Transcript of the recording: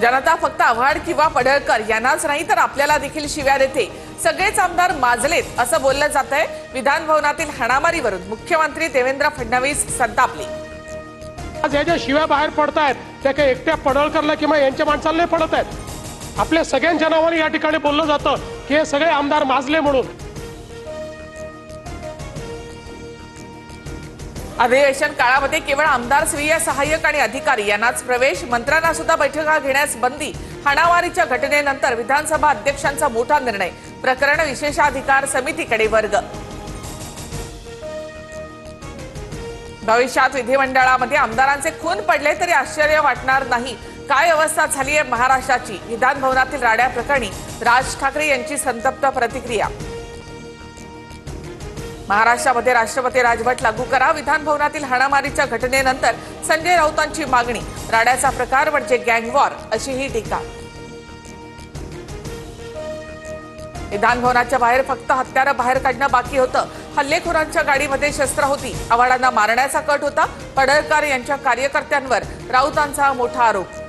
जनता फक्त आव्हाड किंवा पडळकर यांनाच नाही तर आपल्याला देखील शिव्या देते। सगळेच आमदार माजलेत असं बोललं जात आहे। विधान भवनातील हाणामारीवरून मुख्यमंत्री देवेंद्र फडणवीस संतापले। आज या ज्या शिव्या बाहेर पडतायत त्या काही एकट्या पडळकरला किंवा यांच्या माणसाला नाही पडत आहेत। आपल्या सगळ्यांच्या नावाने या ठिकाणी बोललं जातं की हे सगळे आमदार माजले म्हणून। अधिवेशन काळामध्ये केवळ आमदार स्वीय सहाय्यक आणि अधिकारी यांनाच प्रवेश, मंत्र्यांना सुद्धा बैठका घेण्यास बंदी। हाणामारीच्या घटनेनंतर विधानसभा अध्यक्षांचा मोठा निर्णय, प्रकरण विशेषाधिकार समितीकडे वर्ग। भविष्यात विधिमंडळामध्ये आमदारांचे खून पडले तरी आश्चर्य वाटणार नाही। काय अवस्था झाली आहे महाराष्ट्राची। विधान भवनातील राड्या प्रकरणी राज ठाकरे यांची संतप्त प्रतिक्रिया। महाराष्ट्रामध्ये राष्ट्रपती राजवट लागू करा, विधान भवनातील हाणामारीच्या घटनेनंतर संजय राऊतांची मागणी। राड्याचा प्रकार म्हणजे गँगवॉर अशी ही टीका। विधान भवनाच्या बाहेर फक्त हत्यारं बाहेर काढणं बाकी होतं। हल्लेखोरांच्या गाडीमध्ये शस्त्र होती। आव्हाडांना मारण्याचा कट होता। पडळकर यांच्या कार्यकर्त्यांवर राऊतांचा मोठा आरोप।